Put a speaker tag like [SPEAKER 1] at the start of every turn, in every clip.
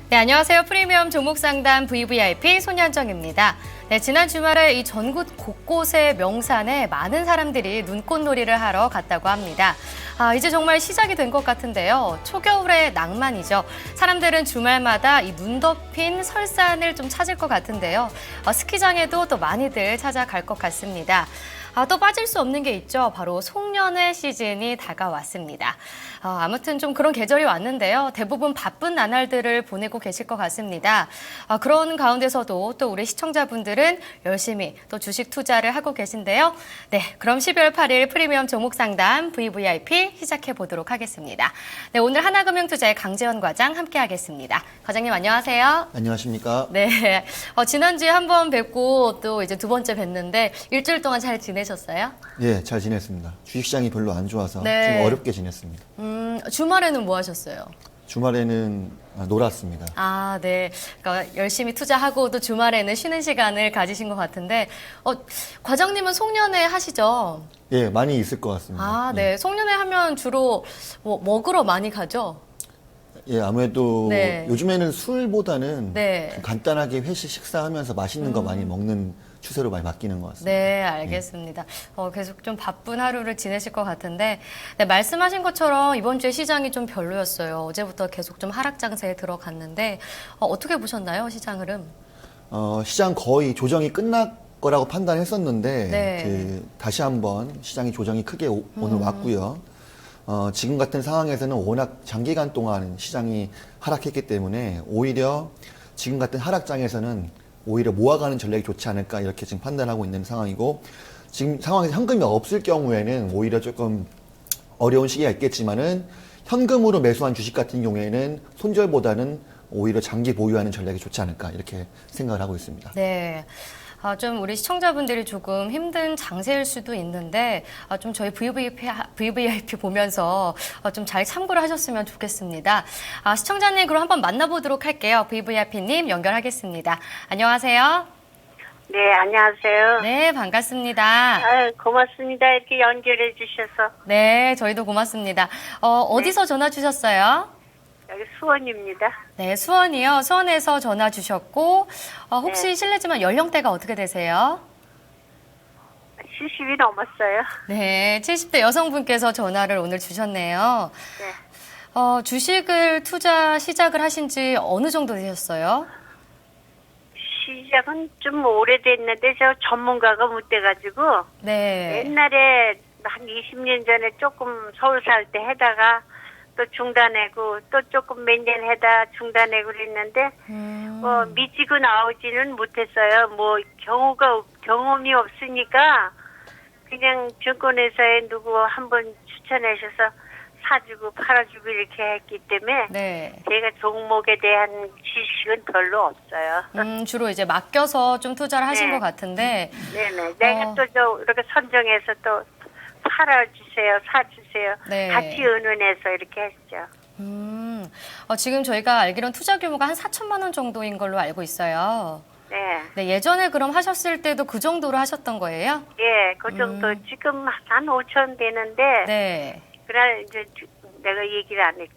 [SPEAKER 1] 네, 안녕하세요. 프리미엄 종목 상담 VVIP 손현정입니다. 네, 지난 주말에 이 전국 곳곳의 명산에 많은 사람들이 눈꽃놀이를 하러 갔다고 합니다. 이제 정말 시작이 된 것 같은데요. 초겨울의 낭만이죠. 사람들은 주말마다 이 눈 덮인 설산을 좀 찾을 것 같은데요. 스키장에도 또 많이들 찾아갈 것 같습니다. 또 빠질 수 없는 게 있죠. 바로 송년회 시즌이 다가왔습니다. 아무튼 좀 그런 계절이 왔는데요. 대부분 바쁜 나날들을 보내고 계실 것 같습니다. 그런 가운데서도 또 우리 시청자분들은 열심히 또 주식 투자를 하고 계신데요. 네, 그럼 12월 8일 프리미엄 종목 상담 VVIP 시작해 보도록 하겠습니다. 네, 오늘 하나금융투자의 강재원 과장 함께 하겠습니다. 과장님 안녕하세요.
[SPEAKER 2] 안녕하십니까?
[SPEAKER 1] 네, 지난주에 한 번 뵙고 또 이제 두 번째 뵀는데 일주일 동안 잘 지내셨어요?
[SPEAKER 2] 예, 잘 지냈습니다. 주식시장이 별로 안 좋아서
[SPEAKER 1] 네.
[SPEAKER 2] 좀 어렵게 지냈습니다.
[SPEAKER 1] 주말에는 뭐 하셨어요?
[SPEAKER 2] 주말에는 놀았습니다.
[SPEAKER 1] 네. 그러니까 열심히 투자하고 또 주말에는 쉬는 시간을 가지신 것 같은데, 과장님은 송년회 하시죠?
[SPEAKER 2] 예, 많이 있을 것 같습니다.
[SPEAKER 1] 네. 송년회 하면 주로 뭐 먹으러 많이 가죠?
[SPEAKER 2] 예, 아무래도
[SPEAKER 1] 네.
[SPEAKER 2] 요즘에는 술보다는
[SPEAKER 1] 네.
[SPEAKER 2] 좀 간단하게 회식 식사하면서 맛있는 거 많이 먹는 추세로 많이 바뀌는 것 같습니다.
[SPEAKER 1] 네, 알겠습니다. 계속 좀 바쁜 하루를 지내실 것 같은데, 네, 말씀하신 것처럼 이번 주에 시장이 좀 별로였어요. 어제부터 계속 좀 하락 장세에 들어갔는데, 어떻게 보셨나요, 시장 흐름?
[SPEAKER 2] 시장 거의 조정이 끝날 거라고 판단했었는데
[SPEAKER 1] 네.
[SPEAKER 2] 다시 한번 시장이 조정이 크게 오늘 왔고요. 지금 같은 상황에서는 워낙 장기간 동안 시장이 하락했기 때문에 오히려 지금 같은 하락장에서는 오히려 모아가는 전략이 좋지 않을까 이렇게 지금 판단하고 있는 상황이고, 지금 상황에서 현금이 없을 경우에는 오히려 조금 어려운 시기가 있겠지만은 현금으로 매수한 주식 같은 경우에는 손절보다는 오히려 장기 보유하는 전략이 좋지 않을까 이렇게 생각을 하고 있습니다.
[SPEAKER 1] 네. 좀 우리 시청자분들이 조금 힘든 장세일 수도 있는데, 좀 저희 VVIP 보면서 좀 잘 참고를 하셨으면 좋겠습니다. 시청자님 그럼 한번 만나보도록 할게요. VVIP님 연결하겠습니다. 안녕하세요.
[SPEAKER 3] 네, 안녕하세요.
[SPEAKER 1] 네, 반갑습니다.
[SPEAKER 3] 고맙습니다. 이렇게 연결해 주셔서.
[SPEAKER 1] 네, 저희도 고맙습니다. 어디서 전화 주셨어요?
[SPEAKER 3] 여기 수원입니다.
[SPEAKER 1] 네, 수원이요. 수원에서 전화 주셨고, 혹시
[SPEAKER 3] 네.
[SPEAKER 1] 실례지만 연령대가 어떻게 되세요?
[SPEAKER 3] 70이 넘었어요.
[SPEAKER 1] 네, 70대 여성분께서 전화를 오늘 주셨네요.
[SPEAKER 3] 네.
[SPEAKER 1] 주식을 투자 시작을 하신 지 어느 정도 되셨어요?
[SPEAKER 3] 시작은 좀 오래됐는데 저 전문가가 못 돼가지고
[SPEAKER 1] 네.
[SPEAKER 3] 옛날에 한 20년 전에 조금 서울 살 때 해다가 또 중단하고 또 조금 몇 년 해다 중단하고 그랬는데 미치고 나오지는 못했어요. 뭐 경험이 없으니까 그냥 증권회사에 누구 한번 추천하셔서 사주고 팔아주고 이렇게 했기 때문에
[SPEAKER 1] 네.
[SPEAKER 3] 제가 종목에 대한 지식은 별로 없어요.
[SPEAKER 1] 주로 이제 맡겨서 좀 투자를 하신
[SPEAKER 3] 네.
[SPEAKER 1] 것 같은데,
[SPEAKER 3] 네네. 내가 또 이렇게 선정해서 또 팔아주세요, 사주세요.
[SPEAKER 1] 네.
[SPEAKER 3] 같이 의논해서 이렇게 했죠.
[SPEAKER 1] 지금 저희가 알기로는 투자 규모가 한 4천만 원 정도인 걸로 알고 있어요.
[SPEAKER 3] 네.
[SPEAKER 1] 네, 예전에 그럼 하셨을 때도 그 정도로 하셨던 거예요?
[SPEAKER 3] 예, 그 정도. 지금 한 5천 되는데,
[SPEAKER 1] 네.
[SPEAKER 3] 그날 이제 내가 얘기를 안 했지.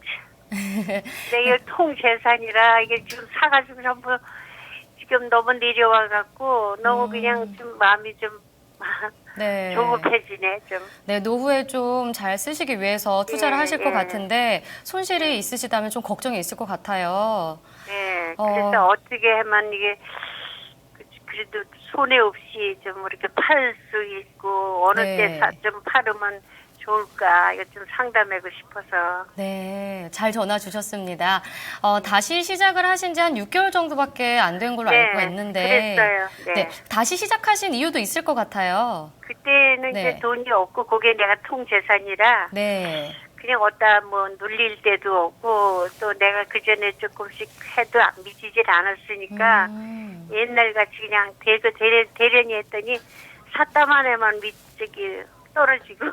[SPEAKER 3] 내가 통 재산이라 이게 지금 사가지고 전부 지금 너무 내려와갖고 너무 그냥 좀 마음이 좀
[SPEAKER 1] 네.
[SPEAKER 3] 조급해지네, 좀.
[SPEAKER 1] 네, 노후에 좀 잘 쓰시기 위해서 투자를
[SPEAKER 3] 예,
[SPEAKER 1] 하실 것
[SPEAKER 3] 예.
[SPEAKER 1] 같은데 손실이 있으시다면 좀 걱정이 있을 것 같아요.
[SPEAKER 3] 예, 그래서 어떻게 하면 이게 그래도 손해 없이 좀 이렇게 팔 수 있고 어느
[SPEAKER 1] 네.
[SPEAKER 3] 때 좀 팔으면 좋을까 이거 좀 상담하고 싶어서.
[SPEAKER 1] 네, 잘 전화 주셨습니다. 다시 시작을 하신 지 한 6개월 정도밖에 안 된 걸로 알고 있는데,
[SPEAKER 3] 그랬어요. 네.
[SPEAKER 1] 다시 시작하신 이유도 있을 것 같아요.
[SPEAKER 3] 그때는
[SPEAKER 1] 네.
[SPEAKER 3] 이제 돈이 없고 그게 내가 통재산이라
[SPEAKER 1] 네,
[SPEAKER 3] 그냥 어디다 뭐 눌릴 때도 없고 또 내가 그 전에 조금씩 해도 안 미치질 않았으니까 옛날 같이 그냥 대련이 했더니 샀다만 해만 저기 떨어지고.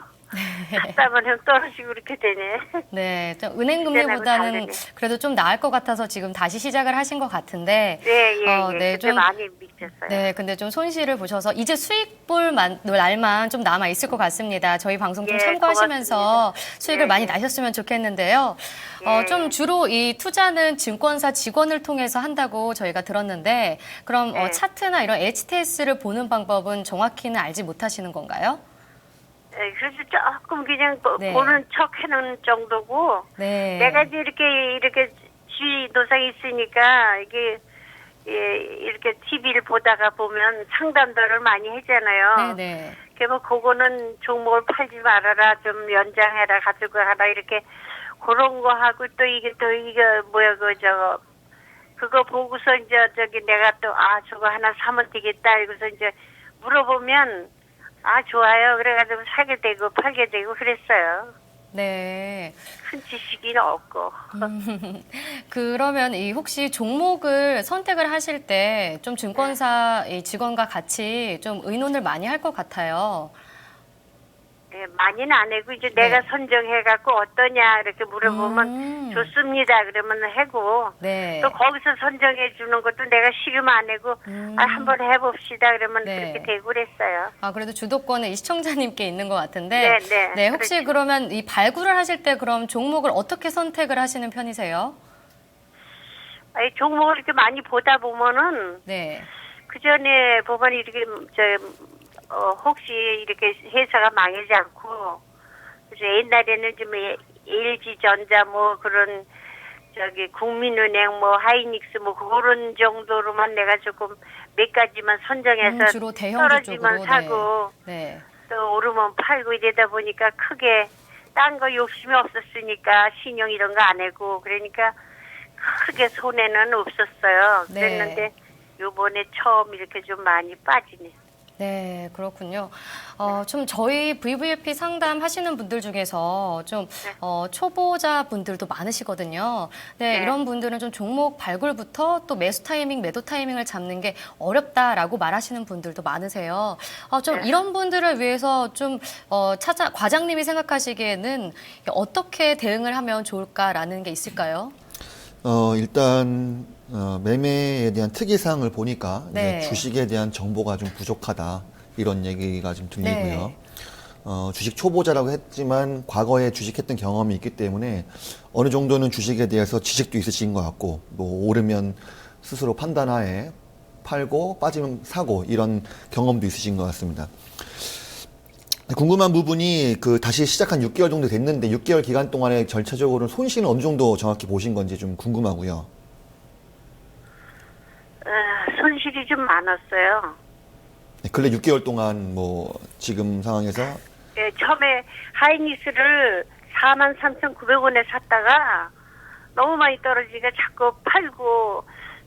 [SPEAKER 3] 샀다면 떨어지고 그렇게 되네.
[SPEAKER 1] 네, 좀 은행금리보다는 그래도 좀 나을 것 같아서 지금 다시 시작을 하신 것 같은데.
[SPEAKER 3] 네,
[SPEAKER 1] 네,
[SPEAKER 3] 그때 많이 미쳤어요.
[SPEAKER 1] 네, 근데 좀 손실을 보셔서 이제 수익 볼 날만 좀 남아 있을 것 같습니다. 저희 방송 좀 참고하시면서
[SPEAKER 3] 고맙습니다.
[SPEAKER 1] 수익을 많이 나셨으면 좋겠는데요. 좀 주로 이 투자는 증권사 직원을 통해서 한다고 저희가 들었는데, 그럼 차트나 이런 HTS를 보는 방법은 정확히는 알지 못하시는 건가요?
[SPEAKER 3] 네, 그래서 조금 그냥 보는 척 해놓은 정도고,
[SPEAKER 1] 네.
[SPEAKER 3] 내가 이제 이렇게 지도상에 있으니까, 이게, 이렇게 TV를 보다가 보면 상담들을 많이 하잖아요.
[SPEAKER 1] 네네.
[SPEAKER 3] 뭐, 그거는 종목을 팔지 말아라, 좀 연장해라, 가지고 하라, 이렇게, 그런 거 하고, 또 이게, 그거 보고서 이제 내가 또, 저거 하나 사면 되겠다, 이러고서 이제 물어보면, 좋아요. 그래가지고 사게 되고 팔게 되고 그랬어요.
[SPEAKER 1] 네.
[SPEAKER 3] 큰 지식이 없고.
[SPEAKER 1] 그러면 이 혹시 종목을 선택을 하실 때 좀 증권사 이 직원과 같이 좀 의논을 많이 할 것 같아요.
[SPEAKER 3] 네, 많이는 안 하고 이제 내가 선정해갖고 어떠냐 이렇게 물어보면 좋습니다. 그러면 하고
[SPEAKER 1] 네.
[SPEAKER 3] 또 거기서 선정해 주는 것도 내가 싫으면 안 하고 한번 해봅시다. 그러면 그렇게 되고 그랬어요.
[SPEAKER 1] 그래도 주도권은 이 시청자님께 있는 것 같은데.
[SPEAKER 3] 네.
[SPEAKER 1] 혹시
[SPEAKER 3] 그렇죠.
[SPEAKER 1] 그러면 이 발굴을 하실 때 그럼 종목을 어떻게 선택을 하시는 편이세요?
[SPEAKER 3] 종목을 이렇게 많이 보다 보면은
[SPEAKER 1] 네.
[SPEAKER 3] 그 전에 보면 이렇게 혹시 이렇게 회사가 망하지 않고 그래서 옛날에는 좀 LG전자 뭐 그런 국민은행 뭐 하이닉스 뭐 그런 정도로만 내가 조금 몇 가지만 선정해서
[SPEAKER 1] 주로 대형주
[SPEAKER 3] 떨어지면
[SPEAKER 1] 쪽으로.
[SPEAKER 3] 사고
[SPEAKER 1] 네.
[SPEAKER 3] 또 오르면 팔고 이러다 보니까 크게 딴 거 욕심이 없었으니까 신용 이런 거 안 하고 그러니까 크게 손해는 없었어요.
[SPEAKER 1] 네.
[SPEAKER 3] 그랬는데 요번에 처음 이렇게 좀 많이 빠지네.
[SPEAKER 1] 네, 그렇군요. 좀 저희 VVIP 상담하시는 분들 중에서 좀 초보자 분들도 많으시거든요. 네, 이런 분들은 좀 종목 발굴부터 또 매수 타이밍, 매도 타이밍을 잡는 게 어렵다라고 말하시는 분들도 많으세요. 좀 이런 분들을 위해서 좀 과장님이 생각하시기에는 어떻게 대응을 하면 좋을까라는 게 있을까요?
[SPEAKER 2] 일단 매매에 대한 특이사항을 보니까
[SPEAKER 1] 네.
[SPEAKER 2] 이제 주식에 대한 정보가 좀 부족하다 이런 얘기가 좀 들리고요.
[SPEAKER 1] 네.
[SPEAKER 2] 주식 초보자라고 했지만 과거에 주식했던 경험이 있기 때문에 어느 정도는 주식에 대해서 지식도 있으신 것 같고 뭐 오르면 스스로 판단하에 팔고 빠지면 사고 이런 경험도 있으신 것 같습니다. 궁금한 부분이 다시 시작한 6개월 정도 됐는데 6개월 기간 동안에 전체적으로 손실은 어느 정도 정확히 보신 건지 좀 궁금하고요.
[SPEAKER 3] 손실이 좀 많았어요.
[SPEAKER 2] 네, 근래 6개월 동안 뭐 지금 상황에서
[SPEAKER 3] 네, 처음에 하이닉스를 43,900원에 샀다가 너무 많이 떨어지니까 자꾸 팔고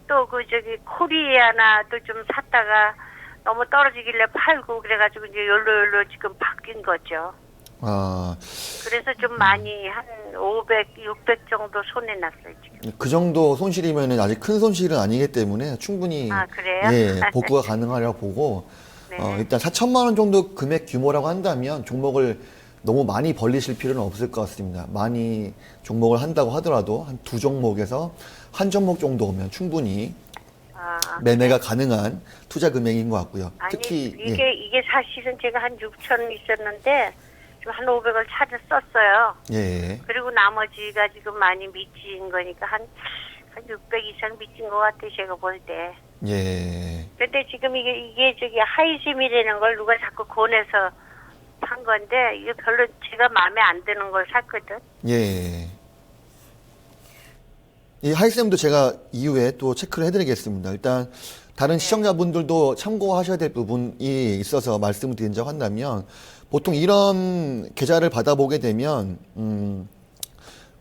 [SPEAKER 3] 또 코리아나 또 좀 샀다가 너무 떨어지길래 팔고 그래가지고 이제 열로 지금 바뀐 거죠. 그래서 좀 많이 한 500, 600 정도 손해 났어요 지금.
[SPEAKER 2] 그 정도 손실이면 아직 큰 손실은 아니기 때문에 충분히
[SPEAKER 3] 그래요?
[SPEAKER 2] 예, 복구가 가능하려고 보고
[SPEAKER 3] 네.
[SPEAKER 2] 일단 4천만 원 정도 금액 규모라고 한다면 종목을 너무 많이 벌리실 필요는 없을 것 같습니다. 많이 종목을 한다고 하더라도 한 2종목에서 한 종목 정도 오면 충분히 매매가 가능한 투자 금액인 것 같고요.
[SPEAKER 3] 아니,
[SPEAKER 2] 특히
[SPEAKER 3] 이게 사실은 제가 한 6천 있었는데 좀 한 500을 찾았었어요.
[SPEAKER 2] 예.
[SPEAKER 3] 그리고 나머지가 지금 많이 미친 거니까 한 600 이상 미친 것 같아요. 제가 볼 때.
[SPEAKER 2] 예.
[SPEAKER 3] 근데 지금 이게 하이셈이라는 걸 누가 자꾸 권해서 산 건데 이게 별로 제가 마음에 안 드는 걸 샀거든.
[SPEAKER 2] 예. 이 하이셈도 제가 이후에 또 체크를 해드리겠습니다. 일단 다른 시청자분들도 참고하셔야 될 부분이 있어서 말씀을 드린다고 한다면 보통 이런 계좌를 받아보게 되면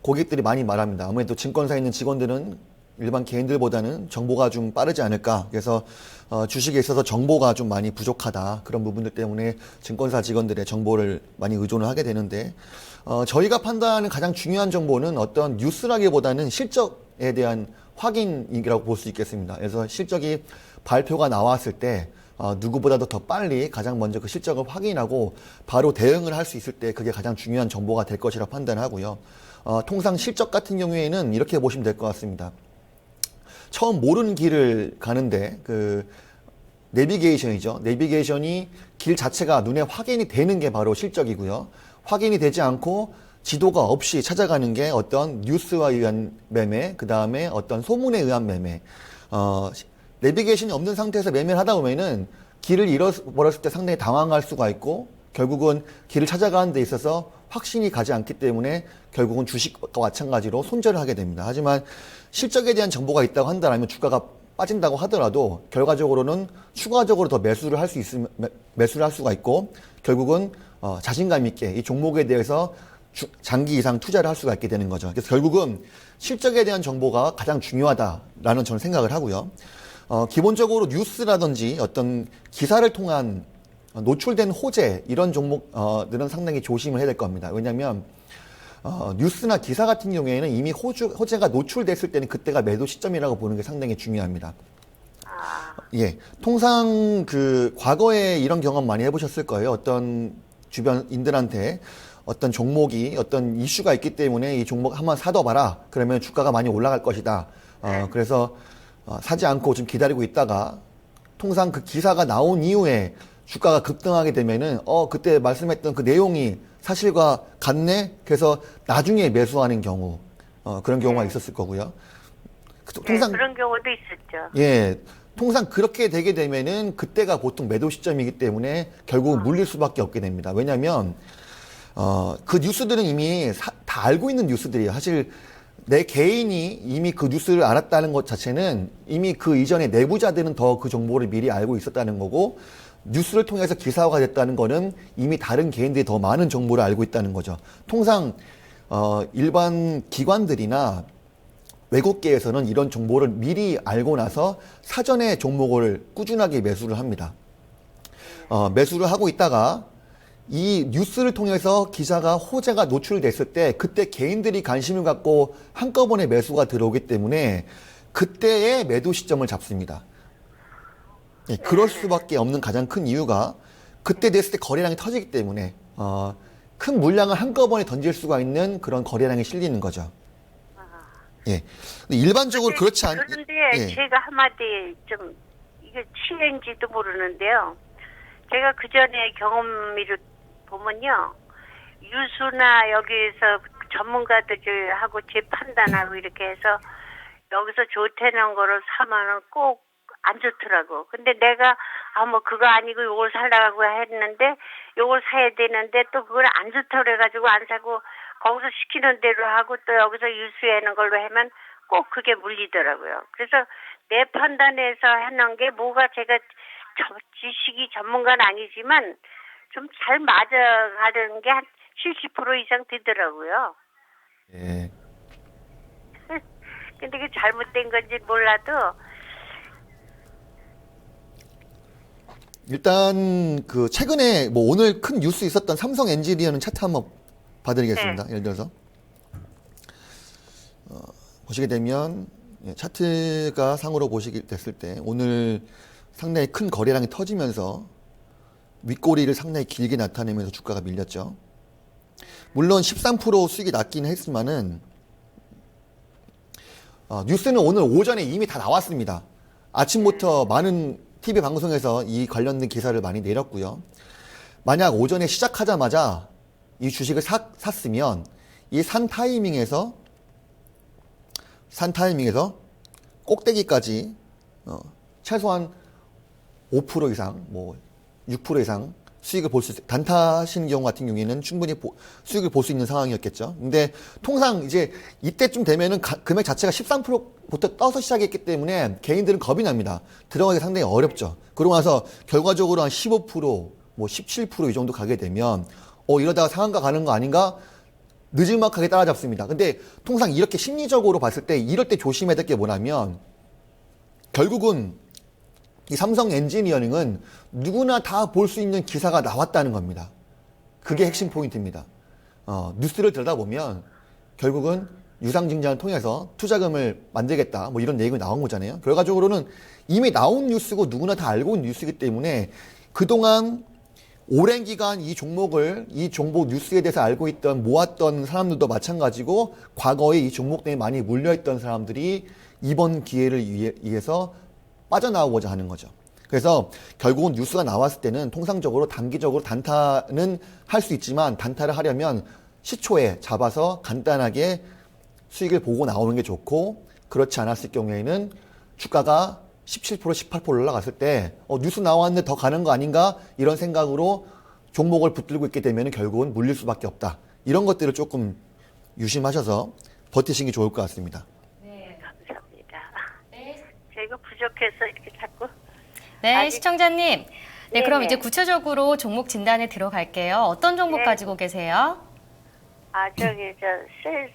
[SPEAKER 2] 고객들이 많이 말합니다. 아무래도 증권사에 있는 직원들은 일반 개인들보다는 정보가 좀 빠르지 않을까. 그래서 주식에 있어서 정보가 좀 많이 부족하다. 그런 부분들 때문에 증권사 직원들의 정보를 많이 의존을 하게 되는데 저희가 판단하는 가장 중요한 정보는 어떤 뉴스라기보다는 실적에 대한 확인이라고 볼 수 있겠습니다. 그래서 실적이 발표가 나왔을 때 누구보다도 더 빨리 가장 먼저 그 실적을 확인하고 바로 대응을 할 수 있을 때 그게 가장 중요한 정보가 될 것이라 판단하고요. 통상 실적 같은 경우에는 이렇게 보시면 될 것 같습니다. 처음 모르는 길을 가는데 내비게이션이죠. 내비게이션이 길 자체가 눈에 확인이 되는 게 바로 실적이고요. 확인이 되지 않고 지도가 없이 찾아가는 게 어떤 뉴스와 의한 매매, 그 다음에 어떤 소문에 의한 매매. 내비게이션이 없는 상태에서 매매를 하다 보면은 길을 잃어버렸을 때 상당히 당황할 수가 있고 결국은 길을 찾아가는 데 있어서 확신이 가지 않기 때문에 결국은 주식과 마찬가지로 손절을 하게 됩니다. 하지만 실적에 대한 정보가 있다고 한다면 주가가 빠진다고 하더라도 결과적으로는 추가적으로 더 매수를 할 수가 있고 결국은 자신감 있게 이 종목에 대해서 장기 이상 투자를 할 수가 있게 되는 거죠. 그래서 결국은 실적에 대한 정보가 가장 중요하다라는 저는 생각을 하고요. 기본적으로 뉴스라든지 어떤 기사를 통한 노출된 호재 이런 종목들은 상당히 조심을 해야 될 겁니다. 왜냐하면 뉴스나 기사 같은 경우에는 이미 호재가 노출됐을 때는 그때가 매도 시점이라고 보는 게 상당히 중요합니다. 예, 통상 과거에 이런 경험 많이 해보셨을 거예요. 어떤 주변인들한테 어떤 종목이 어떤 이슈가 있기 때문에 이 종목 한번 사둬봐라. 그러면 주가가 많이 올라갈 것이다. 그래서 사지 않고 좀 기다리고 있다가 통상 그 기사가 나온 이후에 주가가 급등하게 되면은 그때 말씀했던 그 내용이 사실과 같네. 그래서 나중에 매수하는 경우 그런 경우가 있었을 거고요. 통상
[SPEAKER 3] 그런 경우도 있었죠.
[SPEAKER 2] 예, 통상 그렇게 되게 되면은 그때가 보통 매도 시점이기 때문에 결국은 물릴 수밖에 없게 됩니다. 왜냐하면 그 뉴스들은 이미 다 알고 있는 뉴스들이에요. 사실 내 개인이 이미 그 뉴스를 알았다는 것 자체는 이미 그 이전에 내부자들은 더 그 정보를 미리 알고 있었다는 거고 뉴스를 통해서 기사화가 됐다는 거는 이미 다른 개인들이 더 많은 정보를 알고 있다는 거죠. 통상 일반 기관들이나 외국계에서는 이런 정보를 미리 알고 나서 사전에 종목을 꾸준하게 매수를 합니다. 매수를 하고 있다가 이 뉴스를 통해서 기사가 호재가 노출됐을 때 그때 개인들이 관심을 갖고 한꺼번에 매수가 들어오기 때문에 그때의 매도 시점을 잡습니다. 예, 그럴 수밖에 없는 가장 큰 이유가 그때 됐을 때 거래량이 터지기 때문에 큰 물량을 한꺼번에 던질 수가 있는 그런 거래량이 실리는 거죠. 예. 근데 일반적으로 그렇지 않.
[SPEAKER 3] 그런데
[SPEAKER 2] 예.
[SPEAKER 3] 제가 한마디 좀 이게 치인지도 모르는데요. 제가 그 전에 경험으로 보면요, 유수나 여기에서 전문가들하고 제 판단하고 이렇게 해서 여기서 좋다는 거를 사면은 꼭 안 좋더라고. 근데 내가 뭐 그거 아니고 요걸 살라고 했는데 요걸 사야 되는데 또 그걸 안 좋다 그래가지고 안 사고 거기서 시키는 대로 하고 또 여기서 유수하는 걸로 하면 꼭 그게 물리더라고요. 그래서 내 판단에서 하는 게 뭐가 제가 지식이 전문가는 아니지만 좀 잘 맞아가는 게 한 70% 이상 되더라고요.
[SPEAKER 2] 예.
[SPEAKER 3] 근데 그게 잘못된 건지 몰라도
[SPEAKER 2] 일단 최근에 오늘 큰 뉴스 있었던 삼성 엔지니어는 차트 한번 봐드리겠습니다.
[SPEAKER 3] 네.
[SPEAKER 2] 예를 들어서 보시게 되면 차트가 상으로 보시게 됐을 때 오늘 상당히 큰 거래량이 터지면서 윗꼬리를 상당히 길게 나타내면서 주가가 밀렸죠. 물론 13% 수익이 낮긴 했지만은 뉴스는 오늘 오전에 이미 다 나왔습니다. 아침부터 많은 TV 방송에서 이 관련된 기사를 많이 내렸고요. 만약 오전에 시작하자마자 이 주식을 샀으면 이 산 타이밍에서 꼭대기까지 최소한 5% 이상, 6% 이상 수익을 볼 수 있어요. 단타 하시는 경우 같은 경우에는 충분히 수익을 볼 수 있는 상황이었겠죠. 근데 통상 이제 이때쯤 되면은 금액 자체가 13%부터 떠서 시작했기 때문에 개인들은 겁이 납니다. 들어가기 상당히 어렵죠. 그러고 나서 결과적으로 한 15%, 17% 이 정도 가게 되면 이러다가 상한가 가는 거 아닌가? 느지막하게 따라잡습니다. 근데 통상 이렇게 심리적으로 봤을 때 이럴 때 조심해야 될 게 뭐냐면 결국은 이 삼성 엔지니어링은 누구나 다 볼 수 있는 기사가 나왔다는 겁니다. 그게 핵심 포인트입니다. 뉴스를 들여다보면 결국은 유상증자를 통해서 투자금을 만들겠다 뭐 이런 얘기가 나온 거잖아요. 결과적으로는 이미 나온 뉴스고 누구나 다 알고 있는 뉴스이기 때문에 그동안 오랜 기간 이 종목 뉴스에 대해서 알고 있던 모았던 사람들도 마찬가지고 과거에 이 종목 때문에 많이 물려있던 사람들이 이번 기회를 위해서 빠져나오고자 하는 거죠. 그래서 결국은 뉴스가 나왔을 때는 통상적으로 단기적으로 단타는 할 수 있지만 단타를 하려면 시초에 잡아서 간단하게 수익을 보고 나오는 게 좋고 그렇지 않았을 경우에는 주가가 17%, 18% 올라갔을 때 뉴스 나왔는데 더 가는 거 아닌가 이런 생각으로 종목을 붙들고 있게 되면 결국은 물릴 수밖에 없다. 이런 것들을 조금 유심하셔서 버티시는 게 좋을 것 같습니다.
[SPEAKER 3] 네, 감사합니다.
[SPEAKER 1] 네.
[SPEAKER 3] 제가 부족해서 이렇게 자꾸.
[SPEAKER 1] 네,
[SPEAKER 3] 아직-
[SPEAKER 1] 시청자님. 네, 그럼
[SPEAKER 3] 네네.
[SPEAKER 1] 이제 구체적으로 종목 진단에 들어갈게요. 어떤 종목
[SPEAKER 3] 네.
[SPEAKER 1] 가지고 계세요?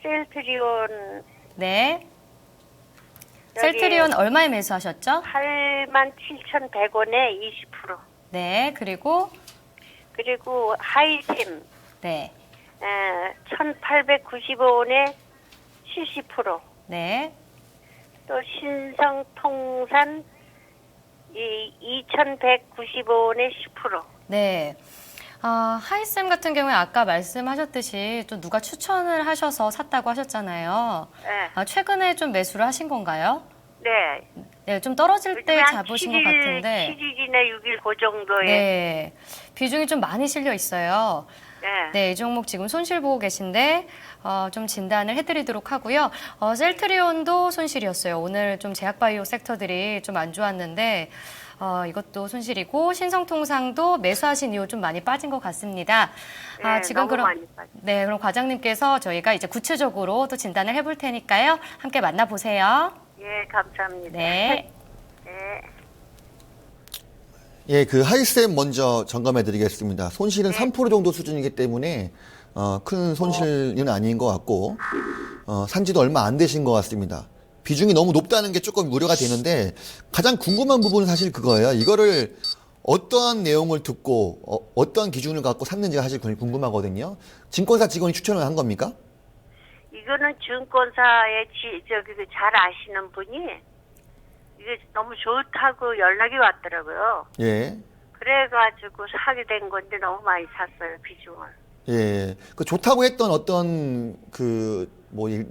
[SPEAKER 3] 셀트리온
[SPEAKER 1] 네.
[SPEAKER 3] 여기
[SPEAKER 1] 셀트리온 얼마에 매수하셨죠?
[SPEAKER 3] 87,100원에 20%.
[SPEAKER 1] 네, 그리고
[SPEAKER 3] 그리고 하이템
[SPEAKER 1] 네.
[SPEAKER 3] 1,895원에 70%.
[SPEAKER 1] 네.
[SPEAKER 3] 또 신성통산 2,195원에 10%.
[SPEAKER 1] 네. 하이쌤 같은 경우에 아까 말씀하셨듯이 또 누가 추천을 하셔서 샀다고 하셨잖아요.
[SPEAKER 3] 네.
[SPEAKER 1] 최근에 좀 매수를 하신 건가요?
[SPEAKER 3] 네.
[SPEAKER 1] 네, 좀 떨어질 때
[SPEAKER 3] 요즘에
[SPEAKER 1] 잡으신 것 같은데.
[SPEAKER 3] 7일이나 6일 그 정도에.
[SPEAKER 1] 네. 비중이 좀 많이 실려 있어요.
[SPEAKER 3] 네.
[SPEAKER 1] 네, 이 종목 지금 손실 보고 계신데 좀 진단을 해드리도록 하고요. 셀트리온도 손실이었어요. 오늘 좀 제약바이오 섹터들이 좀 안 좋았는데 이것도 손실이고 신성통상도 매수하신 이후 좀 많이 빠진 것 같습니다.
[SPEAKER 3] 네,
[SPEAKER 1] 지금
[SPEAKER 3] 너무 많이 빠졌어요.
[SPEAKER 1] 네, 그럼 과장님께서 저희가 이제 구체적으로 또 진단을 해볼 테니까요. 함께 만나보세요.
[SPEAKER 3] 예, 감사합니다.
[SPEAKER 1] 네.
[SPEAKER 3] 네.
[SPEAKER 2] 예, 그 하이쌤 먼저 점검해 드리겠습니다. 손실은 3% 정도 수준이기 때문에 큰 손실은 아닌 것 같고 산지도 얼마 안 되신 것 같습니다. 비중이 너무 높다는 게 조금 우려가 되는데 가장 궁금한 부분은 사실 그거예요. 이거를 어떠한 내용을 듣고 어떠한 기준을 갖고 샀는지가 사실 궁금하거든요. 증권사 직원이 추천을 한 겁니까?
[SPEAKER 3] 이거는 증권사에 잘 아시는 분이 이게 너무 좋다고 연락이 왔더라고요.
[SPEAKER 2] 예.
[SPEAKER 3] 그래가지고 사게 된 건데 너무 많이 샀어요, 비중을.
[SPEAKER 2] 예. 그 좋다고 했던 어떤 예를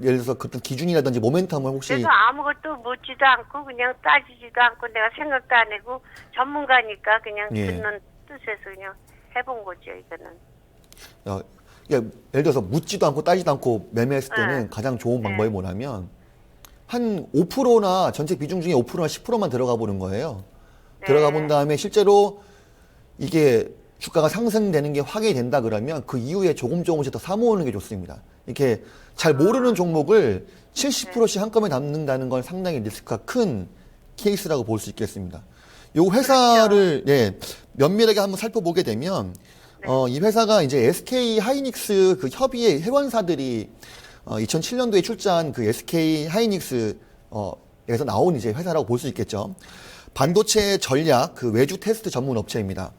[SPEAKER 2] 들어서 그런 기준이라든지 모멘텀을 혹시
[SPEAKER 3] 그래서 아무것도 묻지도 않고 그냥 따지지도 않고 내가 생각도 안 하고 전문가니까 그냥
[SPEAKER 2] 예.
[SPEAKER 3] 듣는 뜻에서 그냥 해본 거죠, 이거는.
[SPEAKER 2] 예를 들어서 묻지도 않고 따지도 않고 매매했을 때는
[SPEAKER 3] 네.
[SPEAKER 2] 가장 좋은
[SPEAKER 3] 네.
[SPEAKER 2] 방법이 뭐냐면 한 5%나 전체 비중 중에 5%나 10%만 들어가 보는 거예요.
[SPEAKER 3] 네.
[SPEAKER 2] 들어가 본 다음에 실제로 이게 주가가 상승되는 게 확인이 된다 그러면 그 이후에 조금씩 더 사모으는 게 좋습니다. 이렇게 잘 모르는 종목을 70%씩 한꺼번에 담는다는 건 상당히 리스크가 큰 케이스라고 볼 수 있겠습니다. 요 회사를 면밀하게 한번 살펴보게 되면 이 회사가 이제 SK 하이닉스 그 협의회 회원사들이 2007년도에 출자한 그 SK 하이닉스 에서 나온 이제 회사라고 볼 수 있겠죠. 반도체 전략 그 외주 테스트 전문 업체입니다.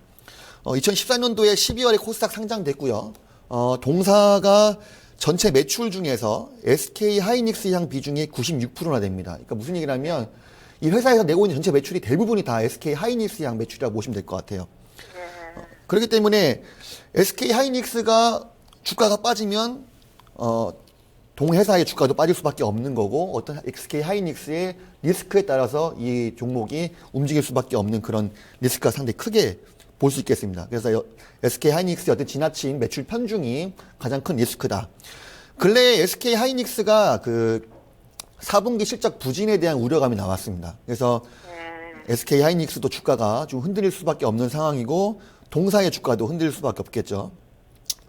[SPEAKER 2] 2014년도에 12월에 코스닥 상장됐고요. 동사가 전체 매출 중에서 SK 하이닉스 향 비중이 96%나 됩니다. 그러니까 무슨 얘기냐면 이 회사에서 내고 있는 전체 매출이 대부분이 다 SK 하이닉스 향 매출이라고 보시면 될 것 같아요. 그렇기 때문에 SK 하이닉스가 주가가 빠지면 동회사의 주가도 빠질 수밖에 없는 거고 어떤 SK 하이닉스의 리스크에 따라서 이 종목이 움직일 수밖에 없는 그런 리스크가 상당히 크게 볼 수 있겠습니다. 그래서 SK 하이닉스의 어떤 지나친 매출 편중이 가장 큰 리스크다. 근래에 SK 하이닉스가 그 4분기 실적 부진에 대한 우려감이 나왔습니다. 그래서 SK 하이닉스도 주가가 좀 흔들릴 수밖에 없는 상황이고 동사의 주가도 흔들릴 수밖에 없겠죠.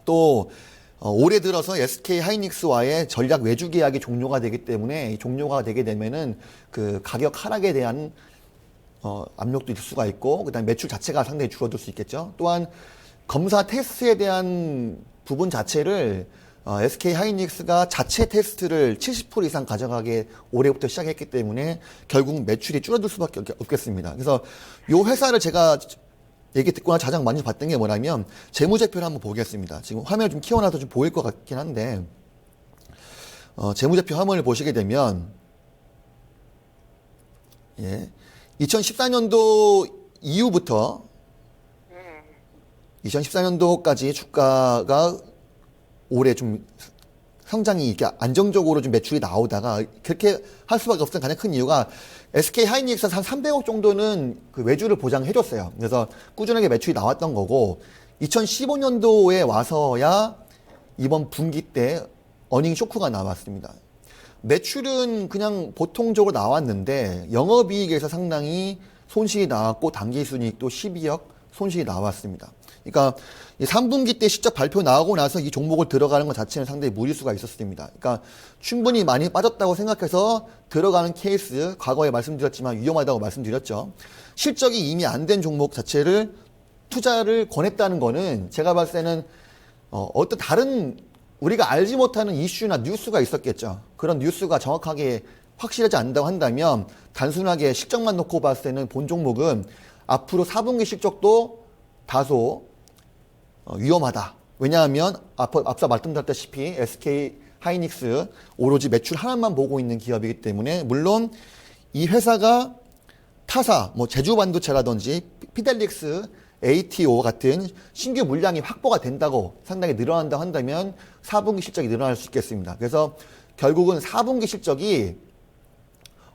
[SPEAKER 2] 또 올해 들어서 SK 하이닉스와의 전략 외주 계약이 종료가 되기 때문에 종료가 되게 되면은 그 가격 하락에 대한 압력도 있을 수가 있고 그다음에 매출 자체가 상당히 줄어들 수 있겠죠. 또한 검사 테스트에 대한 부분 자체를 SK 하이닉스가 자체 테스트를 70% 이상 가져가게 올해부터 시작했기 때문에 결국 매출이 줄어들 수밖에 없겠습니다. 그래서 이 회사를 제가 얘기 듣고 나서 가장 많이 봤던 게 뭐냐면 재무제표를 한번 보겠습니다. 지금 화면을 좀 키워놔서 좀 보일 것 같긴 한데 재무제표 화면을 보시게 되면, 예, 2014년도 이후부터 2014년도까지 주가가 올해 좀 성장이 이렇게 안정적으로 좀 매출이 나오다가 그렇게 할 수밖에 없었던 가장 큰 이유가 SK 하이닉스에서 한 300억 정도는 그 외주를 보장해줬어요. 그래서 꾸준하게 매출이 나왔던 거고 2015년도에 와서야 이번 분기 때 어닝 쇼크가 나왔습니다. 매출은 그냥 보통적으로 나왔는데 영업이익에서 상당히 손실이 나왔고 당기순이익도 12억 손실이 나왔습니다. 그러니까 이 3분기 때 실적 발표 나오고 나서 이 종목을 들어가는 것 자체는 상당히 무리수가 있었습니다. 그러니까 충분히 많이 빠졌다고 생각해서 들어가는 케이스, 과거에 말씀드렸지만 위험하다고 말씀드렸죠. 실적이 이미 안 된 종목 자체를 투자를 권했다는 거는 제가 봤을 때는 어떤 다른 우리가 알지 못하는 이슈나 뉴스가 있었겠죠. 그런 뉴스가 정확하게 확실하지 않다고 한다면 단순하게 실적만 놓고 봤을 때는 본 종목은 앞으로 4분기 실적도 다소 위험하다. 왜냐하면 앞서 말씀드렸다시피 SK 하이닉스 오로지 매출 하나만 보고 있는 기업이기 때문에 물론 이 회사가 타사, 뭐 제주반도체라든지 피델릭스, ATO 같은 신규 물량이 확보가 된다고 상당히 늘어난다고 한다면 4분기 실적이 늘어날 수 있겠습니다. 그래서 결국은 4분기 실적이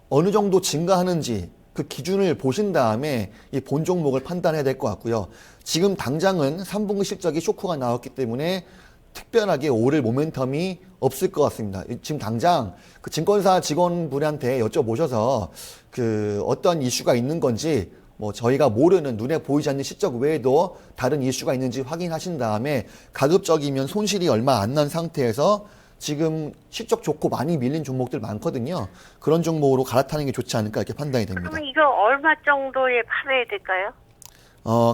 [SPEAKER 2] 어느 정도 증가하는지 그 기준을 보신 다음에 이 본 종목을 판단해야 될 것 같고요. 지금 당장은 3분기 실적이 쇼크가 나왔기 때문에 특별하게 오를 모멘텀이 없을 것 같습니다. 지금 당장 그 증권사 직원분한테 여쭤보셔서 그 어떤 이슈가 있는 건지 뭐 저희가 모르는 눈에 보이지 않는 실적 외에도 다른 이슈가 있는지 확인하신 다음에 가급적이면 손실이 얼마 안 난 상태에서 지금 실적 좋고 많이 밀린 종목들 많거든요. 그런 종목으로 갈아타는 게 좋지 않을까 이렇게 판단이 됩니다.
[SPEAKER 3] 그러면 이거 얼마 정도에 팔아야 될까요?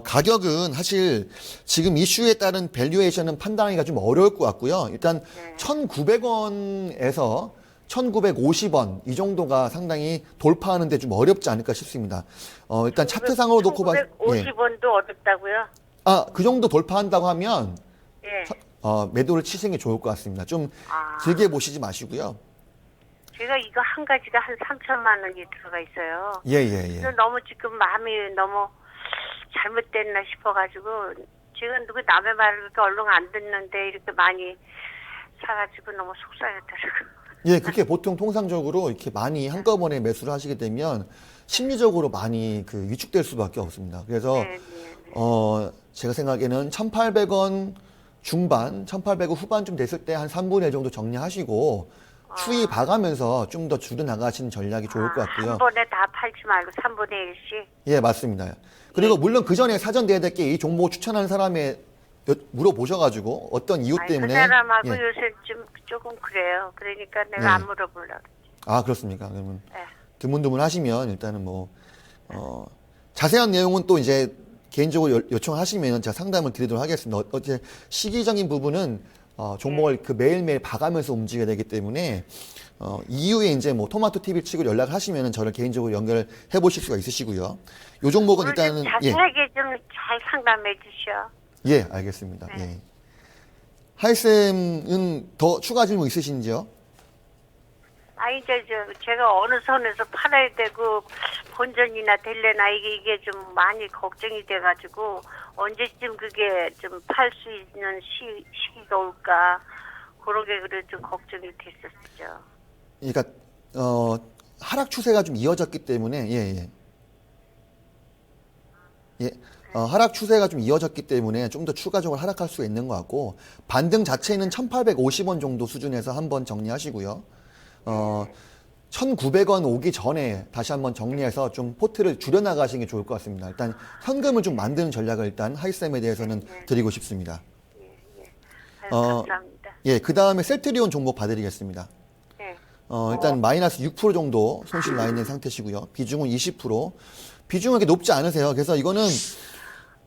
[SPEAKER 2] 가격은 사실 지금 이슈에 따른 밸류에이션은 판단하기가 좀 어려울 것 같고요. 일단 1,900원에서 1,950원 이 정도가 상당히 돌파하는데 좀 어렵지 않을까 싶습니다. 일단 차트상으로 놓고 봤을 때
[SPEAKER 3] 1,950원도 어렵다고요?
[SPEAKER 2] 그 정도 돌파한다고 하면
[SPEAKER 3] 예.
[SPEAKER 2] 매도를 치시는 게 좋을 것 같습니다. 좀 길게 보시지 마시고요.
[SPEAKER 3] 제가 이거 한 가지가 한 3천만 원이 들어가 있어요.
[SPEAKER 2] 예.
[SPEAKER 3] 그래서 너무 지금 마음이 너무 잘못됐나 싶어가지고 제가 누구 남의 말을 그렇게 얼른 안 듣는데 이렇게 많이 사가지고 너무 속상했더라고요.
[SPEAKER 2] 예, 그렇게 보통 통상적으로 이렇게 많이 한꺼번에 매수를 하시게 되면 심리적으로 많이 그 위축될 수밖에 없습니다. 그래서
[SPEAKER 3] 네.
[SPEAKER 2] 제가 생각에는 1,800원 중반, 1,800원 후반쯤 됐을 때 한 3분의 1 정도 정리하시고 추이 봐가면서 좀 더 줄여 나가시는 전략이 좋을 것 같고요.
[SPEAKER 3] 한 번에 다 팔지 말고 3분의 1씩.
[SPEAKER 2] 예, 맞습니다. 그리고 물론 그 전에 사전 돼야 될 게 이 종목 추천하는 사람의 물어보셔가지고 어떤 이유 때문에.
[SPEAKER 3] 그 사람하고
[SPEAKER 2] 예.
[SPEAKER 3] 요새 좀 조금 그래요. 그러니까 내가 안 물어보려고.
[SPEAKER 2] 그렇습니까? 그러면
[SPEAKER 3] 네.
[SPEAKER 2] 드문드문 하시면 일단은 뭐 자세한 내용은 또 이제 개인적으로 요청하시면 제가 상담을 드리도록 하겠습니다. 어째 시기적인 부분은 종목을 그 매일매일 봐가면서 움직여야 되기 때문에 이후에 이제 뭐 토마토 TV 측으로 연락하시면 저를 개인적으로 연결해 보실 수가 있으시고요. 요 종목은 일단은
[SPEAKER 3] 자세하게 좀 잘 상담해 주셔.
[SPEAKER 2] 예, 알겠습니다. 예. 하이쌤은 더 추가 질문 있으신지요?
[SPEAKER 3] 제가 어느 선에서 팔아야 되고 본전이나 될래나 이게 좀 많이 걱정이 돼가지고 언제쯤 그게 좀 팔 수 있는 시기가 올까 그런 게 그래 좀 걱정이 됐었죠.
[SPEAKER 2] 그러니까 하락 추세가 좀 이어졌기 때문에 하락 추세가 좀 이어졌기 때문에 좀 더 추가적으로 하락할 수 있는 것 같고 반등 자체는 1,850원 정도 수준에서 한번 정리하시고요. 1,900원 오기 전에 다시 한번 정리해서 좀 포트를 줄여나가시는 게 좋을 것 같습니다. 일단 현금을 좀 만드는 전략을 일단 하이쌤에 대해서는 드리고 싶습니다.
[SPEAKER 3] 감사합니다.
[SPEAKER 2] 예, 그 다음에 셀트리온 종목 봐드리겠습니다.
[SPEAKER 3] 네.
[SPEAKER 2] 일단 마이너스 6% 정도 손실 나 있는 상태시고요. 비중은 20%. 비중은 그렇게 높지 않으세요. 그래서 이거는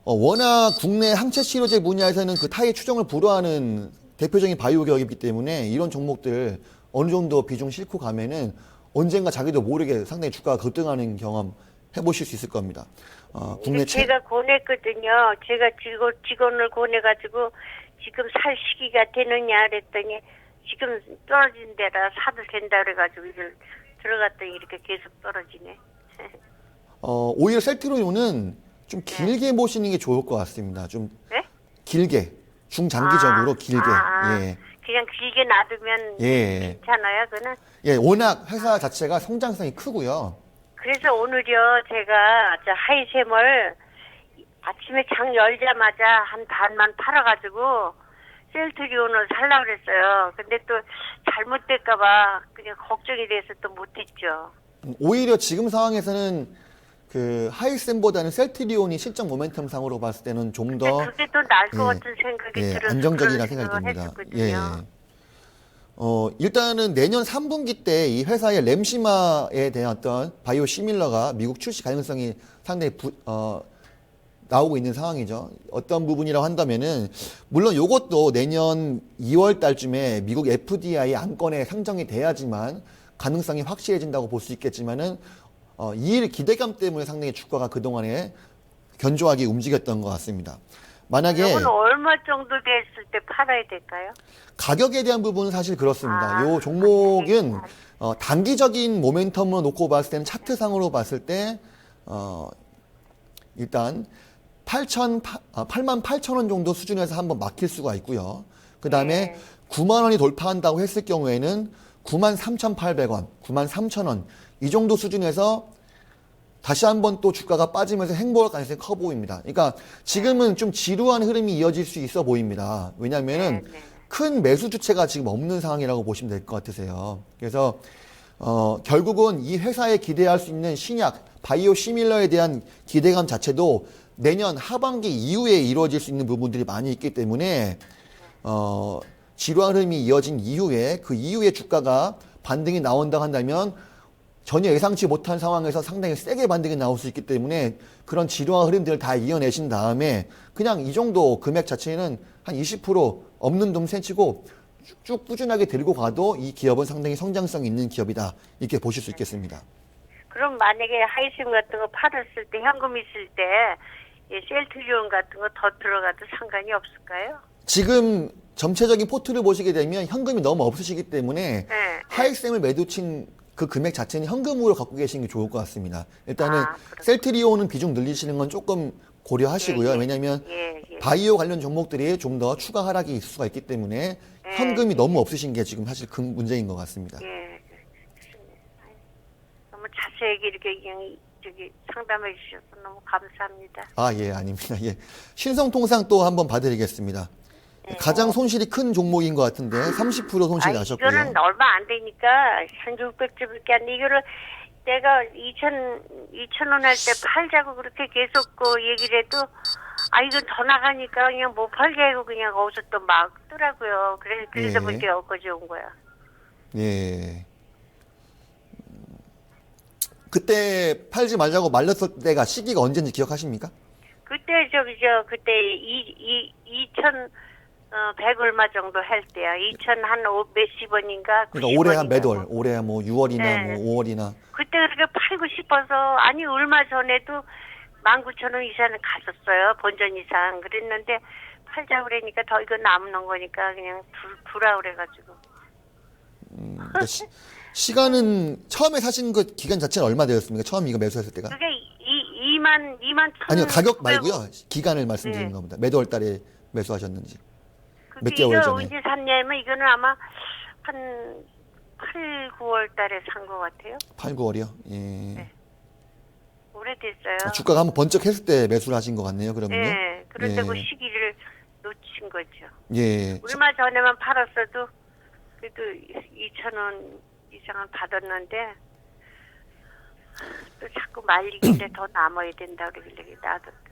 [SPEAKER 2] 워낙 국내 항체 치료제 분야에서는 그 타의 추정을 불허하는 대표적인 바이오 기업이기 때문에 이런 종목들 어느 정도 비중 싣고 가면은 언젠가 자기도 모르게 상당히 주가가 급등하는 경험 해보실 수 있을 겁니다. 국내
[SPEAKER 3] 제가 권했거든요. 제가 직원을 권해가지고 지금 살 시기가 되느냐 그랬더니 지금 떨어진 데라 사도 된다 그래가지고 이걸 들어갔더니 이렇게 계속 떨어지네.
[SPEAKER 2] 오히려 셀트리온은 좀 길게 보시는 게 좋을 것 같습니다. 좀
[SPEAKER 3] 네?
[SPEAKER 2] 길게, 중장기적으로 길게. 예.
[SPEAKER 3] 그냥 길게 놔두면
[SPEAKER 2] 예.
[SPEAKER 3] 괜찮아요, 그는?
[SPEAKER 2] 예, 워낙 회사 자체가 성장성이 크고요.
[SPEAKER 3] 그래서 오늘요, 제가 저 하이셈을 아침에 장 열자마자 한 반만 팔아가지고 셀트리온을 살라고 그랬어요. 근데 또 잘못될까봐 그냥 걱정이 돼서 또 못했죠.
[SPEAKER 2] 오히려 지금 상황에서는 그 하이센보다는 셀트리온이 실적 모멘텀 상으로 봤을 때는 좀
[SPEAKER 3] 근데
[SPEAKER 2] 더
[SPEAKER 3] 그게 더 나을 것
[SPEAKER 2] 예,
[SPEAKER 3] 같은 생각이
[SPEAKER 2] 예,
[SPEAKER 3] 들어서
[SPEAKER 2] 안정적이라는
[SPEAKER 3] 그런
[SPEAKER 2] 생각이
[SPEAKER 3] 생각을
[SPEAKER 2] 듭니다.
[SPEAKER 3] 했었거든요.
[SPEAKER 2] 일단은 내년 3분기 때 이 회사의 램시마에 대한 어떤 바이오 시밀러가 미국 출시 가능성이 상당히 나오고 있는 상황이죠. 어떤 부분이라고 한다면은 물론 이것도 내년 2월 달쯤에 미국 FDI 안건에 상정이 돼야지만 가능성이 확실해진다고 볼 수 있겠지만은 이 일 기대감 때문에 상당히 주가가 그동안에 견조하게 움직였던 것 같습니다. 만약에
[SPEAKER 3] 이건 얼마 정도 됐을 때 팔아야 될까요?
[SPEAKER 2] 가격에 대한 부분은 사실 그렇습니다.
[SPEAKER 3] 아,
[SPEAKER 2] 이 종목은 단기적인 모멘텀으로 놓고 봤을 때는 차트상으로 봤을 때 일단 88,000원 정도 수준에서 한번 막힐 수가 있고요. 그 다음에 9만 원이 돌파한다고 했을 경우에는 93,800원, 93,000원 이 정도 수준에서 다시 한번 또 주가가 빠지면서 행보할 가능성이 커 보입니다. 그러니까 지금은 좀 지루한 흐름이 이어질 수 있어 보입니다. 왜냐하면은 큰 매수 주체가 지금 없는 상황이라고 보시면 될 것 같으세요. 그래서 결국은 이 회사에 기대할 수 있는 신약, 바이오 시밀러에 대한 기대감 자체도 내년 하반기 이후에 이루어질 수 있는 부분들이 많이 있기 때문에 지루한 흐름이 이어진 이후에 그 이후에 주가가 반등이 나온다고 한다면 전혀 예상치 못한 상황에서 상당히 세게 반등이 나올 수 있기 때문에 그런 지루한 흐름들을 다 이겨내신 다음에 그냥 이 정도 금액 자체는 한 20% 없는 돈 세치고 쭉 꾸준하게 들고 가도 이 기업은 상당히 성장성 있는 기업이다. 이렇게 보실 수 있겠습니다.
[SPEAKER 3] 그럼 만약에 하이셈 같은 거 팔았을 때 현금 있을 때 셀트리온 같은 거 더 들어가도 상관이 없을까요?
[SPEAKER 2] 지금 전체적인 포트를 보시게 되면 현금이 너무 없으시기 때문에 하이셈을 매도친 그 금액 자체는 현금으로 갖고 계시는 게 좋을 것 같습니다. 일단은 셀트리온은 비중 늘리시는 건 조금 고려하시고요. 왜냐하면 바이오 관련 종목들이 좀 더 추가 하락이 있을 수가 있기 때문에 현금이 너무 없으신 게 지금 사실 큰 문제인 것 같습니다.
[SPEAKER 3] 너무 자세하게 이렇게 그냥 상담해 주셔서 너무 감사합니다.
[SPEAKER 2] 아, 예, 아닙니다. 예. 신성통상 또 한번 봐드리겠습니다. 가장 손실이 큰 종목인 것 같은데 30% 손실이 나셨고요.
[SPEAKER 3] 이거는 얼마 안 되니까 한 600주밖에 안 돼. 이거를 내가 2,000원 할 때 팔자고 그렇게 계속 얘기를 해도 이건 더 나가니까 그냥 못 팔게 하고 그냥 어디서 또 막더라고요. 그래서 그렇게 엊그제 온 거야.
[SPEAKER 2] 예. 그때 팔지 말자고 말렸을 때가 시기가 언제인지 기억하십니까?
[SPEAKER 3] 그때 그때 2,100 얼마 정도 할 때야. 2,000 한 몇십 원인가.
[SPEAKER 2] 그러니까 올해 한 몇 월? 올해 뭐 6월이나 뭐 5월이나.
[SPEAKER 3] 그때 그렇게 팔고 싶어서 얼마 전에도 19,000원 이상은 갔었어요. 본전 이상. 그랬는데 팔자 그러니까 더 이거 남는 거니까 그냥 두라 그래가지고.
[SPEAKER 2] 그러니까 시간은 처음에 사신 그 기간 자체는 얼마 되었습니까? 처음 이거 매수했을 때가?
[SPEAKER 3] 그게 2만 1,000.
[SPEAKER 2] 아니요, 가격 말고요. 기간을 말씀드리는 겁니다. 몇 월 달에 매수하셨는지. 몇 개월 전에.
[SPEAKER 3] 언제 샀냐면 이거는 아마 한 8, 9월 달에 산 것 같아요.
[SPEAKER 2] 8, 9월이요? 예.
[SPEAKER 3] 네. 오래됐어요.
[SPEAKER 2] 주가가 한번 번쩍했을 때 매수를 하신 것 같네요, 그러면요.
[SPEAKER 3] 네. 그런데 그 시기를 놓친 거죠.
[SPEAKER 2] 예.
[SPEAKER 3] 얼마 전에만 팔았어도 그래도 2,000원 이상은 받았는데 또 자꾸 말리길래 더 남아야 된다 그러길래 놔뒀대.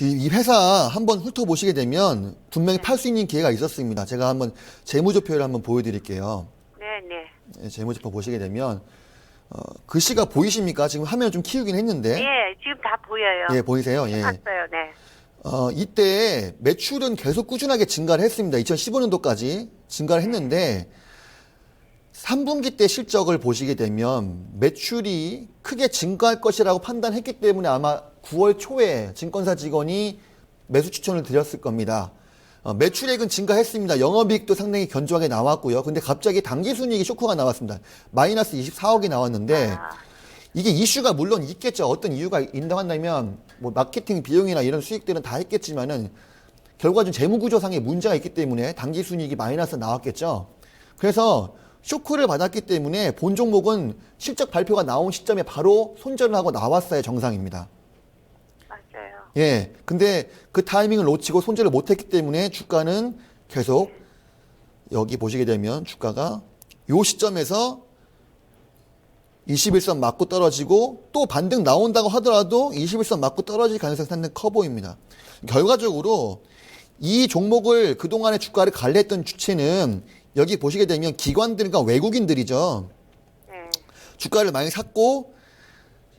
[SPEAKER 2] 이 회사 한번 훑어보시게 되면 분명히 팔 수 있는 기회가 있었습니다. 제가 한번 재무제표를 한번 보여드릴게요.
[SPEAKER 3] 네.
[SPEAKER 2] 재무제표 보시게 되면 글씨가 보이십니까? 지금 화면 좀 키우긴 했는데.
[SPEAKER 3] 예, 지금 다 보여요.
[SPEAKER 2] 예, 보이세요? 예.
[SPEAKER 3] 봤어요, 네.
[SPEAKER 2] 이때 매출은 계속 꾸준하게 증가를 했습니다. 2015년도까지 증가를 했는데 3분기 때 실적을 보시게 되면 매출이 크게 증가할 것이라고 판단했기 때문에 아마 9월 초에 증권사 직원이 매수 추천을 드렸을 겁니다. 매출액은 증가했습니다. 영업이익도 상당히 견조하게 나왔고요. 근데 갑자기 당기순이익이 쇼크가 나왔습니다. 마이너스 24억이 나왔는데 이게 이슈가 물론 있겠죠. 어떤 이유가 있다고 한다면 뭐 마케팅 비용이나 이런 수익들은 다 했겠지만은 결과적으로 재무구조상의 문제가 있기 때문에 당기순이익이 마이너스 나왔겠죠. 그래서 쇼크를 받았기 때문에 본 종목은 실적 발표가 나온 시점에 바로 손절을 하고 나왔어야 정상입니다.
[SPEAKER 3] 맞아요.
[SPEAKER 2] 예. 근데 그 타이밍을 놓치고 손절을 못했기 때문에 주가는 계속 여기 보시게 되면 주가가 요 시점에서 21선 맞고 떨어지고 또 반등 나온다고 하더라도 21선 맞고 떨어질 가능성이 상당히 커 보입니다. 결과적으로 이 종목을 그동안의 주가를 관리했던 주체는 여기 보시게 되면 기관들과 외국인들이죠.
[SPEAKER 3] 네.
[SPEAKER 2] 주가를 많이 샀고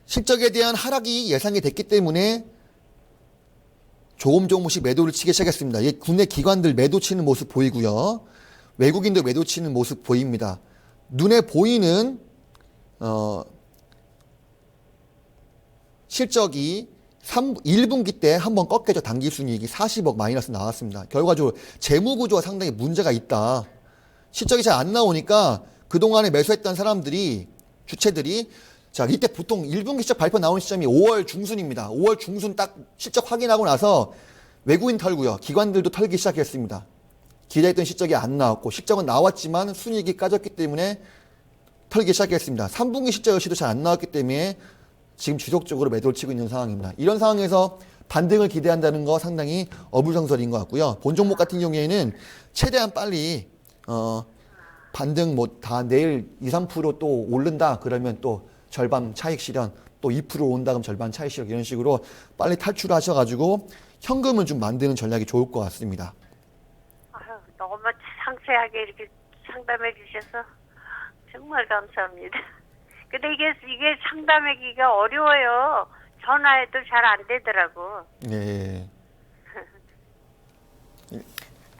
[SPEAKER 2] 실적에 대한 하락이 예상이 됐기 때문에 조금씩 매도를 치기 시작했습니다. 이 국내 기관들 매도 치는 모습 보이고요. 외국인들 매도 치는 모습 보입니다. 눈에 보이는 실적이 1분기 때 한번 꺾여져 당기순이익이 40억 마이너스 나왔습니다. 결과적으로 재무구조가 상당히 문제가 있다. 실적이 잘 안 나오니까 그동안에 매수했던 사람들이 주체들이 자 이때 보통 1분기 실적 발표 나오는 시점이 5월 중순입니다. 5월 중순 딱 실적 확인하고 나서 외국인 털고요. 기관들도 털기 시작했습니다. 기대했던 실적이 안 나왔고 실적은 나왔지만 순이익이 까졌기 때문에 털기 시작했습니다. 3분기 실적 역시도 잘 안 나왔기 때문에 지금 지속적으로 매도를 치고 있는 상황입니다. 이런 상황에서 반등을 기대한다는 거 상당히 어불성설인 것 같고요. 본 종목 같은 경우에는 최대한 빨리 반등 뭐 다 내일 2, 3% 또 오른다 그러면 또 절반 차익 실현 또 2% 온다 그럼 절반 차익 실현 이런 식으로 빨리 탈출하셔가지고 현금을 좀 만드는 전략이 좋을 것 같습니다.
[SPEAKER 3] 아유, 너무 상세하게 이렇게 상담해 주셔서 정말 감사합니다. 근데 이게 상담하기가 어려워요. 전화해도 잘 안 되더라고.
[SPEAKER 2] 네.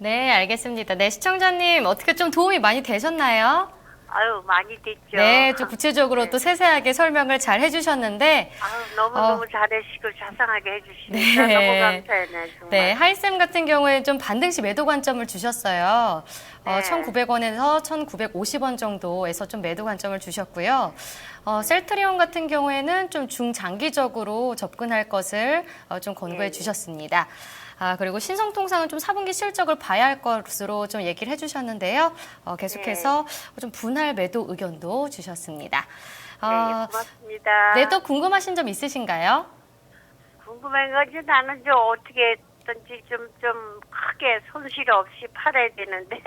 [SPEAKER 1] 네, 알겠습니다. 네, 시청자님 어떻게 좀 도움이 많이 되셨나요?
[SPEAKER 3] 아유, 많이 됐죠.
[SPEAKER 1] 네, 좀 구체적으로
[SPEAKER 3] 네.
[SPEAKER 1] 또 세세하게 설명을 잘 해주셨는데
[SPEAKER 3] 아유, 너무너무 잘해주시고 자상하게 해주시니까
[SPEAKER 1] 네.
[SPEAKER 3] 너무 감사해요, 정말.
[SPEAKER 1] 네, 하이쌤 같은 경우에 좀 반등시 매도 관점을 주셨어요.
[SPEAKER 3] 네.
[SPEAKER 1] 1,900원에서 1,950원 정도에서 좀 매도 관점을 주셨고요. 셀트리온 같은 경우에는 좀 중장기적으로 접근할 것을 좀 권고해 주셨습니다. 그리고 신성통상은 좀 4분기 실적을 봐야 할 것으로 좀 얘기를 해주셨는데요. 계속해서 좀 분할 매도 의견도 주셨습니다.
[SPEAKER 3] 네, 고맙습니다.
[SPEAKER 1] 네, 또 궁금하신 점 있으신가요?
[SPEAKER 3] 궁금한 건지 나는 좀 어떻게 했든지 좀 크게 손실 없이 팔아야 되는데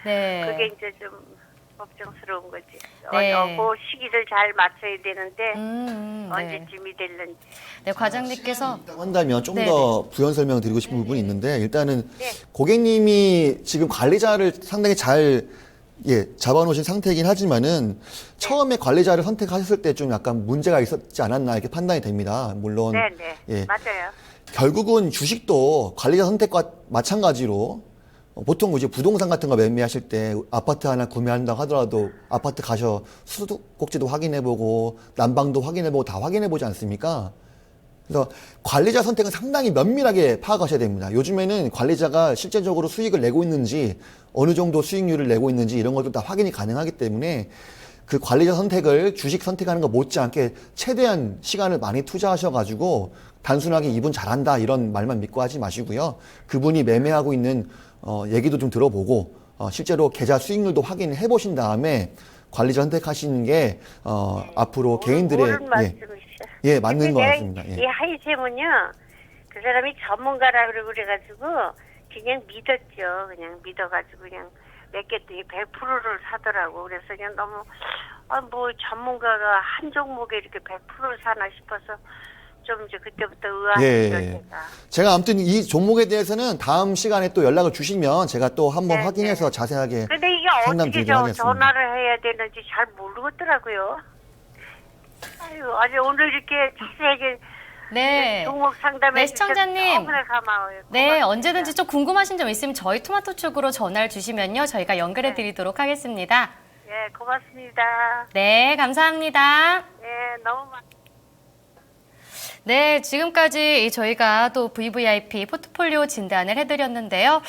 [SPEAKER 1] 네.
[SPEAKER 3] 그게 이제 좀 걱정스러운 거지.
[SPEAKER 1] 네.
[SPEAKER 3] 그 시기를 잘 맞춰야 되는데
[SPEAKER 1] 네.
[SPEAKER 3] 언제쯤이 될는지.
[SPEAKER 1] 네, 과장님께서
[SPEAKER 2] 한다면 좀
[SPEAKER 1] 네네.
[SPEAKER 2] 더 부연 설명 드리고 싶은 부분이 있는데 일단은
[SPEAKER 3] 네.
[SPEAKER 2] 고객님이 지금 관리자를 상당히 잘 잡아놓으신 상태이긴 하지만은 처음에 관리자를 선택하셨을 때 좀 약간 문제가 있었지 않았나 이렇게 판단이 됩니다. 물론
[SPEAKER 3] 네,
[SPEAKER 2] 예,
[SPEAKER 3] 맞아요.
[SPEAKER 2] 결국은 주식도 관리자 선택과 마찬가지로 보통 이제 부동산 같은 거 매매하실 때 아파트 하나 구매한다고 하더라도 아파트 가셔 수도꼭지도 확인해보고 난방도 확인해보고 다 확인해보지 않습니까? 그래서 관리자 선택은 상당히 면밀하게 파악하셔야 됩니다. 요즘에는 관리자가 실제적으로 수익을 내고 있는지 어느 정도 수익률을 내고 있는지 이런 것도 다 확인이 가능하기 때문에 그 관리자 선택을 주식 선택하는 거 못지않게 최대한 시간을 많이 투자하셔가지고 단순하게 이분 잘한다 이런 말만 믿고 하지 마시고요. 그분이 매매하고 있는 얘기도 좀 들어보고 실제로 계좌 수익률도 확인해 보신 다음에 관리자 선택하시는 게 앞으로 개인들의
[SPEAKER 3] 옳은 말씀이시죠.
[SPEAKER 2] 맞는 것
[SPEAKER 3] 근데
[SPEAKER 2] 같습니다.
[SPEAKER 3] 이 하이셈은요, 그 사람이 전문가라 그래가지고 그냥 믿었죠. 그냥 믿어가지고 그냥 몇 개 100%를 사더라고. 그래서 그냥 너무 뭐 전문가가 한 종목에 이렇게 100%를 사나 싶어서 좀 이제 그때부터 의아했죠.
[SPEAKER 2] 제가 아무튼 이 종목에 대해서는 다음 시간에 또 연락을 주시면 제가 또 한번
[SPEAKER 3] 네,
[SPEAKER 2] 확인해서 자세하게
[SPEAKER 3] 근데 이게
[SPEAKER 2] 상담
[SPEAKER 3] 어떻게
[SPEAKER 2] 드리도록 하겠습니다.
[SPEAKER 3] 전화를 해야 되는지 잘 모르겠더라고요. 아유, 아주 오늘 이렇게 자세하게
[SPEAKER 1] 네.
[SPEAKER 3] 종목 상담해
[SPEAKER 1] 네,
[SPEAKER 3] 주셔서
[SPEAKER 1] 시청자님.
[SPEAKER 3] 너무나 고마워요.
[SPEAKER 1] 네,
[SPEAKER 3] 고맙습니다.
[SPEAKER 1] 언제든지 좀 궁금하신 점 있으면 저희 토마토 쪽으로 전화를 주시면요. 저희가 연결해 드리도록 하겠습니다.
[SPEAKER 3] 예, 고맙습니다.
[SPEAKER 1] 네, 감사합니다.
[SPEAKER 3] 예, 너무
[SPEAKER 1] 네, 지금까지 저희가 또 VVIP 포트폴리오 진단을 해드렸는데요.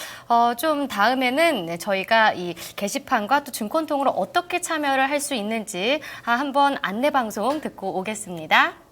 [SPEAKER 1] 좀 다음에는 저희가 이 게시판과 또 증권통으로 어떻게 참여를 할 수 있는지 한번 안내 방송 듣고 오겠습니다.